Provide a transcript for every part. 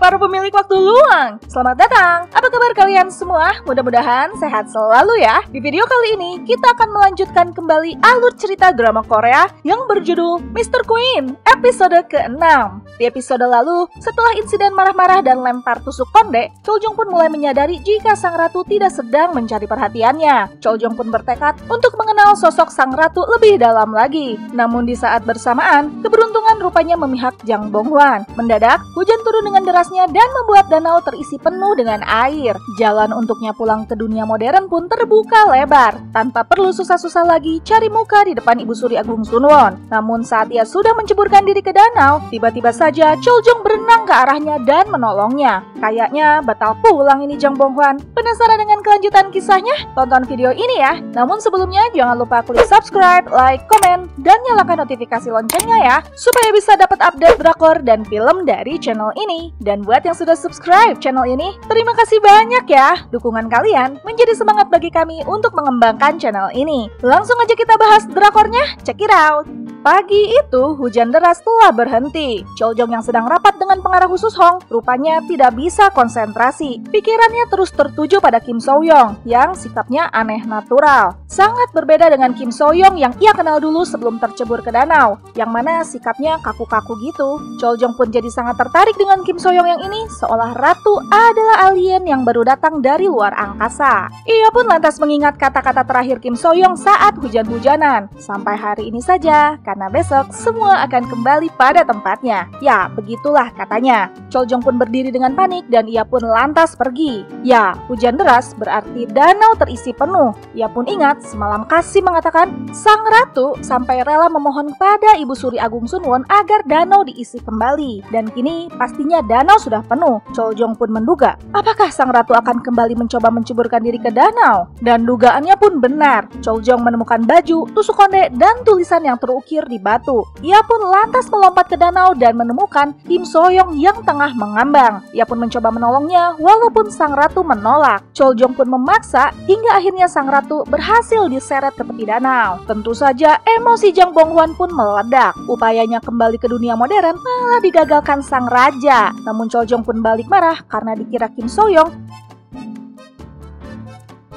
para pemilik waktu luang, selamat datang. Apa kabar kalian semua? Mudah-mudahan sehat selalu ya. Di video kali ini, kita akan melanjutkan kembali alur cerita drama Korea yang berjudul Mr. Queen, episode ke-6. Di episode lalu, setelah insiden marah-marah dan lempar tusuk konde, Choljong pun mulai menyadari jika sang ratu tidak sedang mencari perhatiannya. Choljong pun bertekad untuk mengenal sosok sang ratu lebih dalam lagi. Namun di saat bersamaan, keberuntungan rupanya memihak Jang Bonghwan. Mendadak, hujan turun dengan derasnya dan membuat danau terisi penuh dengan air. Jalan untuknya pulang ke dunia modern pun terbuka lebar, tanpa perlu susah-susah lagi cari muka di depan Ibu Suri Agung Sunwon. Namun saat ia sudah menceburkan diri ke danau, tiba-tiba saja Choljong berenang ke arahnya dan menolongnya. Kayaknya batal pulang ini Jang Bonghwan. Penasaran dengan kelanjutan kisahnya? Tonton video ini ya. Namun sebelumnya jangan lupa klik subscribe, like, komen, dan nyalakan notifikasi loncengnya ya, supaya bisa dapat update drakor dan film dari channel ini. Dan buat yang sudah subscribe channel ini, terima kasih banyak ya. Dukungan kalian menjadi semangat bagi kami untuk mengembangkan channel ini. Langsung aja kita bahas drakornya, check it out. Pagi itu, hujan deras telah berhenti. Choljong yang sedang rapat dengan pengarah khusus Hong, rupanya tidak bisa konsentrasi. Pikirannya terus tertuju pada Kim So-young, yang sikapnya aneh natural. Sangat berbeda dengan Kim So-young yang ia kenal dulu sebelum tercebur ke danau, yang mana sikapnya kaku-kaku gitu. Choljong pun jadi sangat tertarik dengan Kim So-young yang ini, seolah ratu adalah alien yang baru datang dari luar angkasa. Ia pun lantas mengingat kata-kata terakhir Kim So-young saat hujan-hujanan. Sampai hari ini saja, karena besok semua akan kembali pada tempatnya. Ya, begitulah katanya. Choljong pun berdiri dengan panik dan ia pun lantas pergi. Ya, hujan deras berarti danau terisi penuh. Ia pun ingat semalam Kasim mengatakan sang ratu sampai rela memohon pada Ibu Suri Agung Sunwon agar danau diisi kembali. Dan kini pastinya danau sudah penuh. Choljong pun menduga, apakah sang ratu akan kembali mencoba menceburkan diri ke danau? Dan dugaannya pun benar. Choljong menemukan baju, tusuk konde, dan tulisan yang terukir di batu. Ia pun lantas melompat ke danau dan menemukan Kim So-young yang tengah mengambang. Ia pun mencoba menolongnya walaupun sang ratu menolak. Choljong pun memaksa hingga akhirnya sang ratu berhasil diseret ke tepi danau. Tentu saja emosi Jang Bonghwan pun meledak. Upayanya kembali ke dunia modern malah digagalkan sang raja. Namun Choljong pun balik marah karena dikira Kim So-young.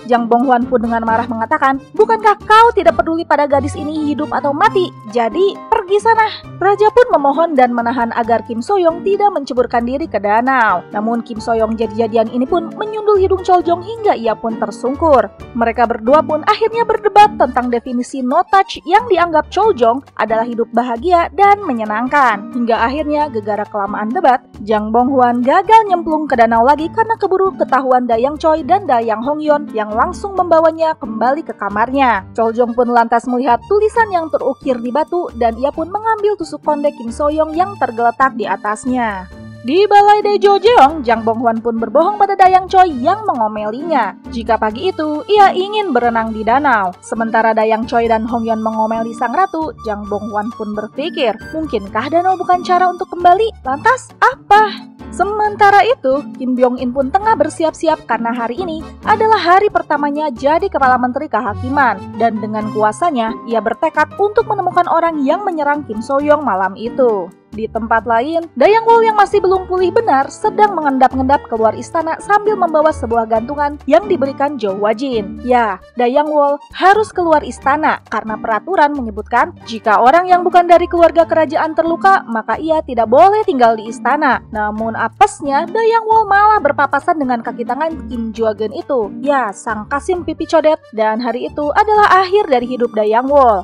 Jang Bonghwan pun dengan marah mengatakan, bukankah kau tidak peduli pada gadis ini hidup atau mati? Jadi pergi sana. Raja pun memohon dan menahan agar Kim So-young tidak menceburkan diri ke danau. Namun Kim So-young jadi-jadian ini pun menyundul hidung Choljong hingga ia pun tersungkur. Mereka berdua pun akhirnya berdebat tentang definisi no touch yang dianggap Choljong adalah hidup bahagia dan menyenangkan. Hingga akhirnya gegara kelamaan debat, Jang Bonghwan gagal nyemplung ke danau lagi karena keburu ketahuan Dayang Choi dan Dayang Hongyeon yang langsung membawanya kembali ke kamarnya. Choljong pun lantas melihat tulisan yang terukir di batu dan ia pun mengambil tusuk konde Kim So-young yang tergeletak di atasnya. Di Balai Daejo Jeong, Jang Bonghwan pun berbohong pada Dayang Choi yang mengomelinya. Jika pagi itu, ia ingin berenang di danau. Sementara Dayang Choi dan Hongyeon mengomeli sang ratu, Jang Bonghwan pun berpikir, mungkinkah danau bukan cara untuk kembali? Lantas, apa? Sementara itu, Kim Byong-in pun tengah bersiap-siap karena hari ini adalah hari pertamanya jadi Kepala Menteri Kehakiman. Dan dengan kuasanya, ia bertekad untuk menemukan orang yang menyerang Kim So-young malam itu. Di tempat lain, Dayang Wol yang masih belum pulih benar sedang mengendap-endap keluar istana sambil membawa sebuah gantungan yang diberikan Jo Hwa-jin. Ya, Dayang Wol harus keluar istana karena peraturan menyebutkan jika orang yang bukan dari keluarga kerajaan terluka, maka ia tidak boleh tinggal di istana. Namun apesnya, Dayang Wol malah berpapasan dengan kaki tangan Kim Jua-geun itu. Ya, sang Kasim pipi codet, dan hari itu adalah akhir dari hidup Dayang Wol.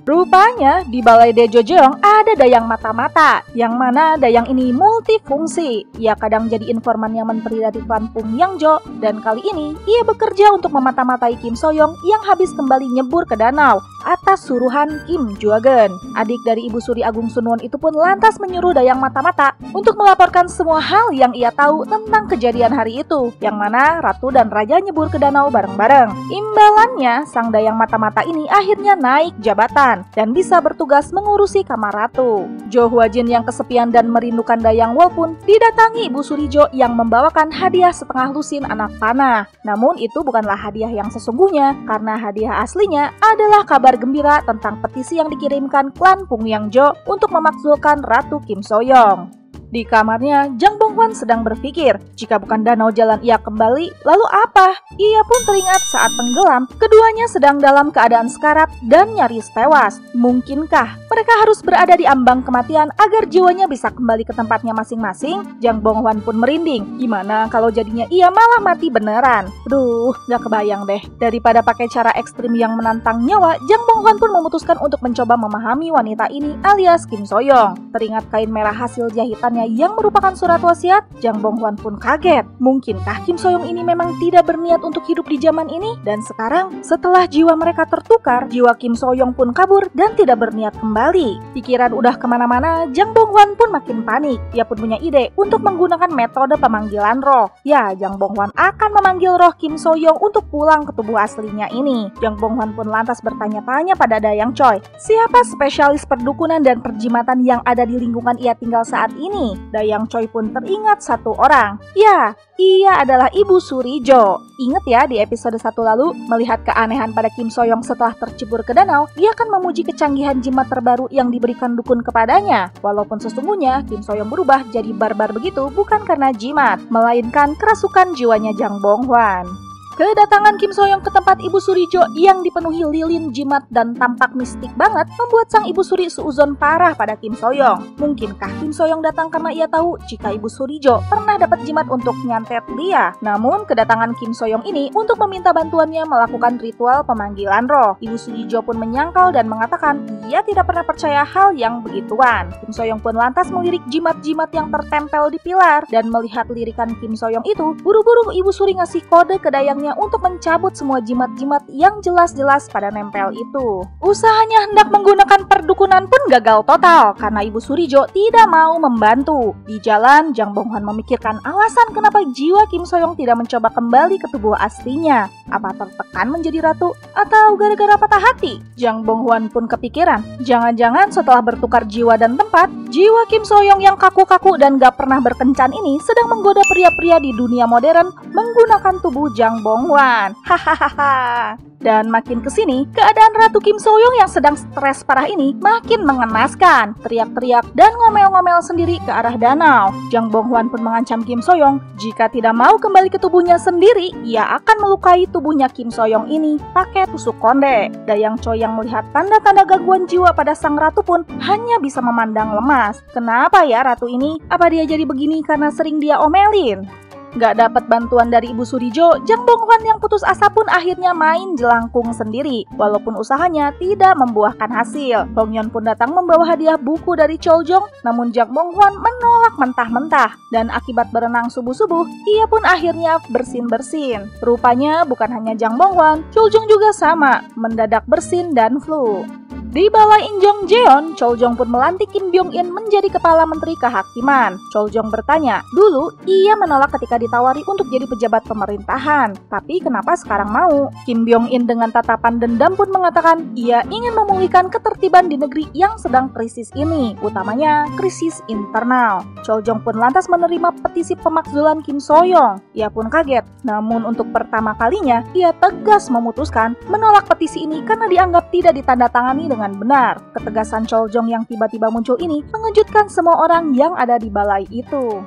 Rupanya di Balai Daejo Jeong ada Dayang Mata-Mata, yang mana Dayang ini multifungsi. Ia kadang jadi informannya menteri dari klan Pung Yangjo, dan kali ini ia bekerja untuk memata-matai Kim So-young yang habis kembali nyebur ke danau atas suruhan Kim Jua-geun. Adik dari Ibu Suri Agung Sunwon itu pun lantas menyuruh Dayang Mata-Mata untuk melaporkan semua hal yang ia tahu tentang kejadian hari itu, yang mana ratu dan raja nyebur ke danau bareng-bareng. Imbalannya, sang Dayang Mata-Mata ini akhirnya naik jabatan dan bisa bertugas mengurusi kamar ratu. Jo Hwa-jin yang kesepian dan merindukan Dayang Wol pun didatangi Ibu Surijo yang membawakan hadiah setengah lusin anak panah. Namun itu bukanlah hadiah yang sesungguhnya, karena hadiah aslinya adalah kabar gembira tentang petisi yang dikirimkan klan Pung Yangjo untuk memakzulkan Ratu Kim So-young. Di kamarnya, Jang Bonghwan sedang berpikir, jika bukan danau jalan ia kembali, lalu apa? Ia pun teringat saat tenggelam, keduanya sedang dalam keadaan sekarat dan nyaris tewas. Mungkinkah mereka harus berada di ambang kematian agar jiwanya bisa kembali ke tempatnya masing-masing? Jang Bonghwan pun merinding. Gimana kalau jadinya ia malah mati beneran? Duh, gak kebayang deh. Daripada pakai cara ekstrim yang menantang nyawa, Jang Bonghwan pun memutuskan untuk mencoba memahami wanita ini alias Kim So-young. Teringat kain merah hasil jahitannya yang merupakan surat wasiat, Jang Bonghwan pun kaget. Mungkinkah Kim So-young ini memang tidak berniat untuk hidup di zaman ini? Dan sekarang, setelah jiwa mereka tertukar, jiwa Kim So-young pun kabur dan tidak berniat kembali. Pikiran udah kemana-mana, Jang Bonghwan pun makin panik. Ia pun punya ide untuk menggunakan metode pemanggilan roh. Ya, Jang Bonghwan akan memanggil roh Kim So-young untuk pulang ke tubuh aslinya ini. Jang Bonghwan pun lantas bertanya-tanya pada Dayang Choi, siapa spesialis perdukunan dan perjimatan yang ada di lingkungan ia tinggal saat ini? Dayang Choi pun teringat satu orang. Ya, ia adalah Ibu Surijo. Ingat ya di episode 1 lalu, melihat keanehan pada Kim So-young setelah tercebur ke danau, ia akan memuji kecanggihan jimat terbaru yang diberikan dukun kepadanya. Walaupun sesungguhnya Kim So-young berubah jadi barbar begitu bukan karena jimat, melainkan kerasukan jiwanya Jang Bonghwan. Kedatangan Kim So-young ke tempat Ibu Surijo yang dipenuhi lilin jimat dan tampak mistik banget membuat sang Ibu Suri seuzon parah pada Kim So-young. Mungkinkah Kim So-young datang karena ia tahu jika Ibu Surijo pernah dapat jimat untuk nyantet dia? Namun kedatangan Kim So-young ini untuk meminta bantuannya melakukan ritual pemanggilan roh. Ibu Surijo pun menyangkal dan mengatakan ia tidak pernah percaya hal yang begituan. Kim So-young pun lantas melirik jimat-jimat yang tertempel di pilar dan melihat lirikan Kim So-young itu, buru-buru Ibu Suri ngasih kode ke Dayang untuk mencabut semua jimat-jimat yang jelas-jelas pada nempel itu. Usahanya hendak menggunakan perdukunan pun gagal total karena Ibu Surijo tidak mau membantu. Di jalan, Jang Bonghwan memikirkan alasan kenapa jiwa Kim So-young tidak mencoba kembali ke tubuh aslinya. Apa tertekan menjadi ratu atau gara-gara patah hati? Jang Bonghwan pun kepikiran, jangan-jangan setelah bertukar jiwa dan tempat, jiwa Kim So-young yang kaku-kaku dan gak pernah berkencan ini sedang menggoda pria-pria di dunia modern menggunakan tubuh Jang Bonghwan. Hahaha. Dan makin kesini, keadaan Ratu Kim So-young yang sedang stres parah ini makin mengenaskan. Teriak-teriak dan ngomel-ngomel sendiri ke arah danau. Jang Bonghwan pun mengancam Kim So-young, jika tidak mau kembali ke tubuhnya sendiri, ia akan melukai tubuhnya Kim So-young ini pakai tusuk konde. Dayang Choi yang melihat tanda-tanda gangguan jiwa pada sang ratu pun hanya bisa memandang lemas. Kenapa ya ratu ini? Apa dia jadi begini karena sering dia omelin? Gak dapat bantuan dari Ibu Surijo, Jang Bonghwan yang putus asa pun akhirnya main jelangkung sendiri. Walaupun usahanya tidak membuahkan hasil. Hongyeon pun datang membawa hadiah buku dari Choljong, namun Jang Bonghwan menolak mentah-mentah. Dan akibat berenang subuh-subuh, ia pun akhirnya bersin-bersin. Rupanya bukan hanya Jang Bonghwan, Choljong juga sama, mendadak bersin dan flu. Di Balai Injongjeon, Choljong pun melantik Kim Byung-in menjadi Kepala Menteri Kehakiman. Choljong bertanya, dulu ia menolak ketika ditawari untuk jadi pejabat pemerintahan. Tapi kenapa sekarang mau? Kim Byung-in dengan tatapan dendam pun mengatakan ia ingin memulihkan ketertiban di negeri yang sedang krisis ini, utamanya krisis internal. Choljong pun lantas menerima petisi pemakzulan Kim So-young. Ia pun kaget, namun untuk pertama kalinya ia tegas memutuskan menolak petisi ini karena dianggap tidak ditandatangani dengan benar. Ketegasan Choljong yang tiba-tiba muncul ini mengejutkan semua orang yang ada di balai itu.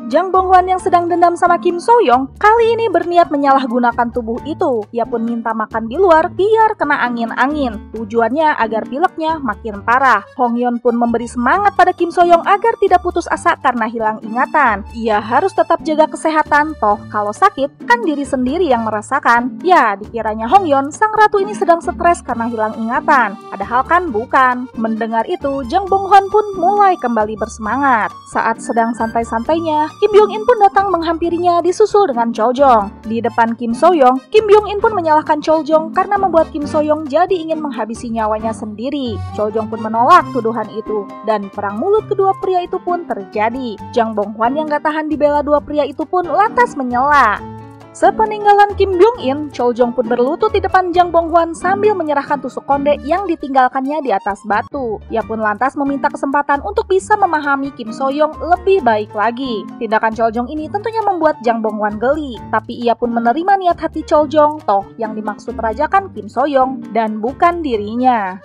Jang Bonghwan yang sedang dendam sama Kim So-young kali ini berniat menyalahgunakan tubuh itu. Ia pun minta makan di luar biar kena angin-angin. Tujuannya agar pileknya makin parah. Hongyeon pun memberi semangat pada Kim So-young agar tidak putus asa karena hilang ingatan. Ia harus tetap jaga kesehatan, toh kalau sakit kan diri sendiri yang merasakan. Ya, dikiranya Hongyeon sang ratu ini sedang stres karena hilang ingatan. Padahal kan bukan. Mendengar itu, Jang Bonghwan pun mulai kembali bersemangat. Saat sedang santai-santainya, Kim Byung-in pun datang menghampirinya disusul dengan Choljong. Di depan Kim So-young, Kim Byung-in pun menyalahkan Choljong karena membuat Kim So-young jadi ingin menghabisi nyawanya sendiri. Choljong pun menolak tuduhan itu dan perang mulut kedua pria itu pun terjadi. Jang Bonghwan yang gak tahan dibela dua pria itu pun lantas menyela. Sepeninggalan Kim Byung-in, Choljong pun berlutut di depan Jang Bonghwan sambil menyerahkan tusuk konde yang ditinggalkannya di atas batu. Ia pun lantas meminta kesempatan untuk bisa memahami Kim So-young lebih baik lagi. Tindakan Choljong ini tentunya membuat Jang Bonghwan geli, tapi ia pun menerima niat hati Choljong, toh yang dimaksud raja kan Kim So-young dan bukan dirinya.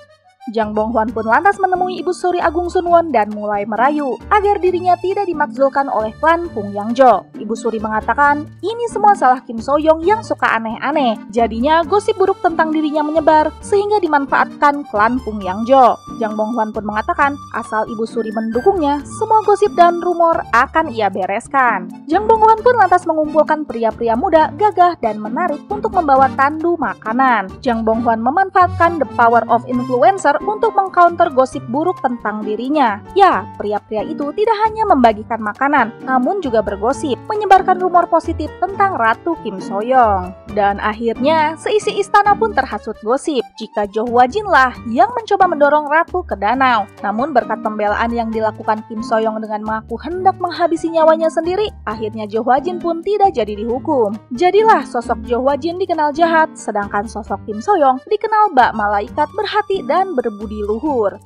Jang Bong-hwan pun lantas menemui Ibu Suri Agung Sun-won dan mulai merayu agar dirinya tidak dimakzulkan oleh klan Pung Yang-jo. Ibu Suri mengatakan, ini semua salah Kim So-young yang suka aneh-aneh. Jadinya gosip buruk tentang dirinya menyebar sehingga dimanfaatkan klan Pung Yang-jo. Jang Bong-hwan pun mengatakan, asal Ibu Suri mendukungnya, semua gosip dan rumor akan ia bereskan. Jang Bong-hwan pun lantas mengumpulkan pria-pria muda, gagah, dan menarik untuk membawa tandu makanan. Jang Bong-hwan memanfaatkan the power of influencer untuk mengcounter gosip buruk tentang dirinya. Ya, pria-pria itu tidak hanya membagikan makanan, namun juga bergosip, menyebarkan rumor positif tentang Ratu Kim So-young. Dan akhirnya, seisi istana pun terhasut gosip jika Jo Hwa-jin lah yang mencoba mendorong Ratu ke danau. Namun berkat pembelaan yang dilakukan Kim So-young dengan mengaku hendak menghabisi nyawanya sendiri, akhirnya Jo Hwa-jin pun tidak jadi dihukum. Jadilah sosok Jo Hwa-jin dikenal jahat, sedangkan sosok Kim So-young dikenal bak malaikat berhati dan berbudi luhur.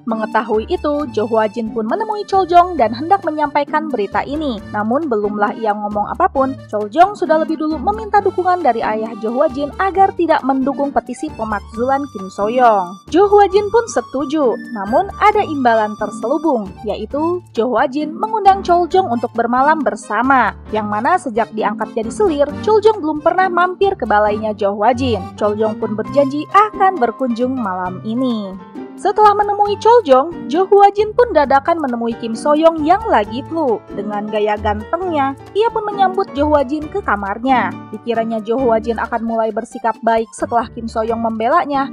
Mengetahui itu, Jo Hwa-jin pun menemui Chol Jong dan hendak menyampaikan berita ini. Namun belumlah ia ngomong apapun, Chol Jong sudah lebih dulu meminta dukungan dari ayah Jo Hwa-jin agar tidak mendukung petisi pemakzulan Kim So-young. Jo Hwa-jin pun setuju, namun ada imbalan terselubung, yaitu Jo Hwa-jin mengundang Chol Jong untuk bermalam bersama, yang mana sejak diangkat jadi selir, Chol Jong belum pernah mampir ke balainya Jo Hwa-jin. Chol Jong pun berjanji akan berkunjung malam ini. Setelah menemui Chol Jong, Jo Hwa-jin pun dadakan menemui Kim So-young yang lagi flu. Dengan gaya gantengnya, ia pun menyambut Jo Hwa-jin ke kamarnya. Dikiranya Jo Hwa-jin akan mulai bersikap baik setelah Kim So-young membelanya.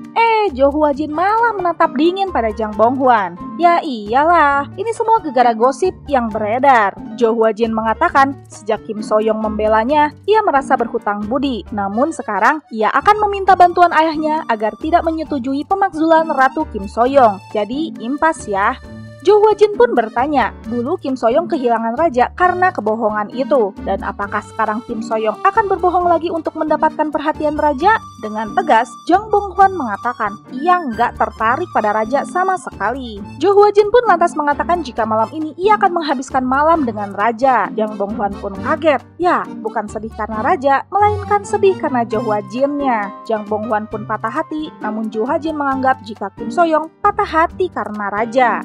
Jo Hwa-jin malah menatap dingin pada Jang Bong-hwan. Ya iyalah, ini semua gegara gosip yang beredar. Jo Hwa-jin mengatakan, sejak Kim So-young membelanya, ia merasa berhutang budi. Namun sekarang, ia akan meminta bantuan ayahnya agar tidak menyetujui pemakzulan Ratu Kim So-young. Jadi impas ya. Jo Hwa-jin pun bertanya, dulu Kim So-young kehilangan raja karena kebohongan itu. Dan apakah sekarang Kim So-young akan berbohong lagi untuk mendapatkan perhatian raja? Dengan tegas, Jang Bong-hwan mengatakan, ia nggak tertarik pada raja sama sekali. Jo Hwa-jin pun lantas mengatakan jika malam ini ia akan menghabiskan malam dengan raja. Jang Bong-hwan pun kaget. Ya, bukan sedih karena raja, melainkan sedih karena Jo Hwa-jinnya. Jang Bong-hwan pun patah hati, namun Jo Hwa-jin menganggap jika Kim So-young patah hati karena raja.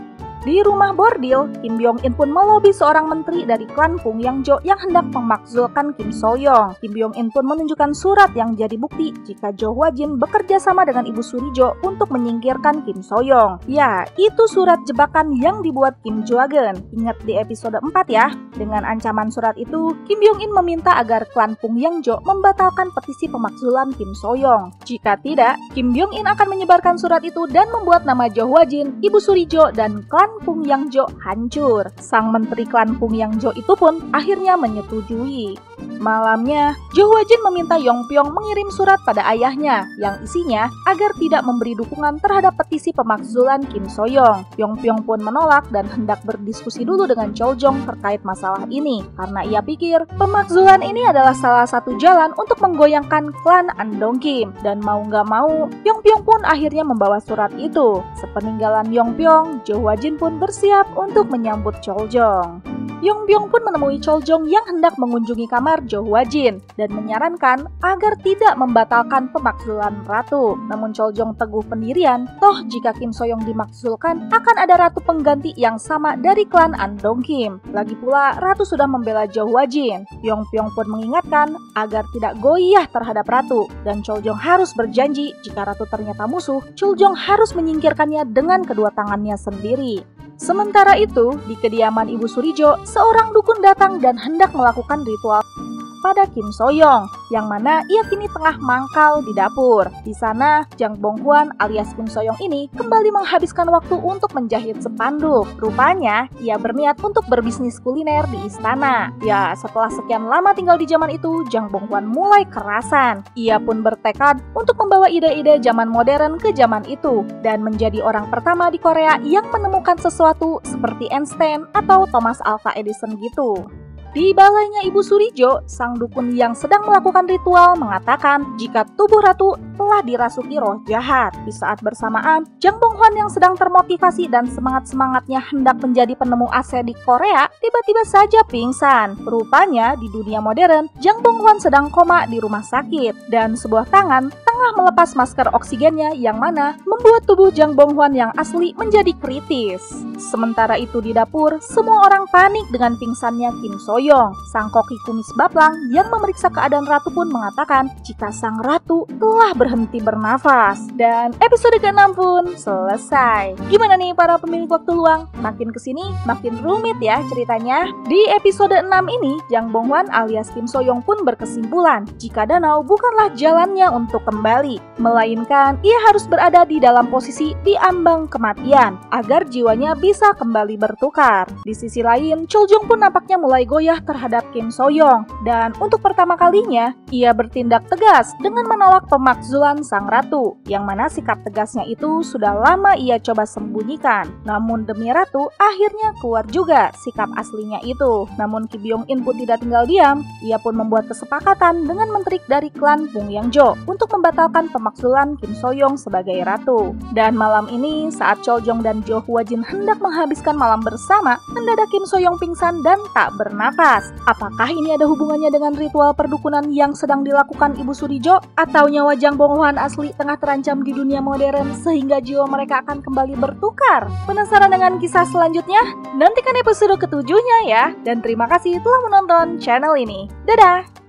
Di rumah bordil, Kim Byong-in pun melobi seorang menteri dari klan Pung Yang-jo yang hendak memakzulkan Kim So-young. Kim Byong-in pun menunjukkan surat yang jadi bukti jika Jo Hwa-jin bekerja sama dengan Ibu Suri Jo untuk menyingkirkan Kim So-young. Ya, itu surat jebakan yang dibuat Kim Jo-geun. Ingat di episode 4 ya. Dengan ancaman surat itu, Kim Byong-in meminta agar klan Pung Yang-jo membatalkan petisi pemakzulan Kim So-young. Jika tidak, Kim Byong-in akan menyebarkan surat itu dan membuat nama Jo Hwa-jin, Ibu Suri Jo, dan klan Pung Yang-jo hancur. Sang menteri klan Pung Yang-jo itu pun akhirnya menyetujui. Malamnya, Jo Hwa-jin meminta Yong Pyong mengirim surat pada ayahnya yang isinya agar tidak memberi dukungan terhadap petisi pemakzulan Kim So-young. Yong Pyong pun menolak dan hendak berdiskusi dulu dengan Chol Jong terkait masalah ini karena ia pikir pemakzulan ini adalah salah satu jalan untuk menggoyangkan klan Andong Kim. Dan mau nggak mau, Yong Pyong pun akhirnya membawa surat itu. Sepeninggalan Yong Pyong, Jo Hwa-jin pun bersiap untuk menyambut Chol Jong. Yong Byong pun menemui Chol Jong yang hendak mengunjungi kamar Jo Hwa-jin dan menyarankan agar tidak membatalkan pemakzulan ratu. Namun Chol Jong teguh pendirian, toh jika Kim So-young dimakzulkan akan ada ratu pengganti yang sama dari klan Andong Kim. Lagi pula ratu sudah membela Jo Hwa-jin. Yong Pyong pun mengingatkan agar tidak goyah terhadap ratu dan Chol Jong harus berjanji jika ratu ternyata musuh, Chol Jong harus menyingkirkannya dengan kedua tangannya sendiri. Sementara itu, di kediaman Ibu Suri Jo, seorang dukun datang dan hendak melakukan ritual pada Kim So-young, yang mana ia kini tengah mangkal di dapur. Di sana, Jang Bong-hwan alias Kim So-young ini kembali menghabiskan waktu untuk menjahit spanduk. Rupanya, ia berniat untuk berbisnis kuliner di istana. Ya, setelah sekian lama tinggal di zaman itu, Jang Bong-hwan mulai kerasan. Ia pun bertekad untuk membawa ide-ide zaman modern ke zaman itu dan menjadi orang pertama di Korea yang menemukan sesuatu seperti Einstein atau Thomas Alva Edison gitu. Di balainya Ibu Suri Jo, sang dukun yang sedang melakukan ritual mengatakan jika tubuh ratu telah dirasuki roh jahat. Di saat bersamaan, Jang Bong-hwan yang sedang termotivasi dan semangat-semangatnya hendak menjadi penemu AC di Korea, tiba-tiba saja pingsan. Rupanya di dunia modern, Jang Bong-hwan sedang koma di rumah sakit dan sebuah tangan tengah melepas masker oksigennya yang mana membuat tubuh Jang Bonghwan yang asli menjadi kritis. Sementara itu di dapur, semua orang panik dengan pingsannya Kim So-young. Sang koki kumis baplang yang memeriksa keadaan ratu pun mengatakan jika sang ratu telah berhenti bernafas. Dan episode ke-6 pun selesai. Gimana nih para pemilik waktu luang? Makin kesini makin rumit ya ceritanya. Di episode 6 ini, Jang Bonghwan alias Kim So-young pun berkesimpulan jika danau bukanlah jalannya untuk kembali, melainkan ia harus berada di dalam posisi di ambang kematian agar jiwanya bisa kembali bertukar. Di sisi lain, Chol Jung pun nampaknya mulai goyah terhadap Kim So-young dan untuk pertama kalinya ia bertindak tegas dengan menolak pemakzulan sang ratu, yang mana sikap tegasnya itu sudah lama ia coba sembunyikan. Namun demi ratu, akhirnya keluar juga sikap aslinya itu. Namun Kim Byung-in pun tidak tinggal diam, ia pun membuat kesepakatan dengan menteri dari klan Bung Yang-jo untuk membatalkan pemakzulan Kim So-young sebagai ratu. Dan malam ini saat Chol Jung dan Jo Hwa-jin hendak menghabiskan malam bersama, mendadak Kim So-young pingsan dan tak bernafas. Apakah ini ada hubungannya dengan ritual perdukunan yang sedang dilakukan Ibu Surijo? Atau nyawa Jang Bonghwan asli tengah terancam di dunia modern sehingga jiwa mereka akan kembali bertukar? Penasaran dengan kisah selanjutnya? Nantikan episode ketujuhnya ya. Dan terima kasih telah menonton channel ini. Dadah!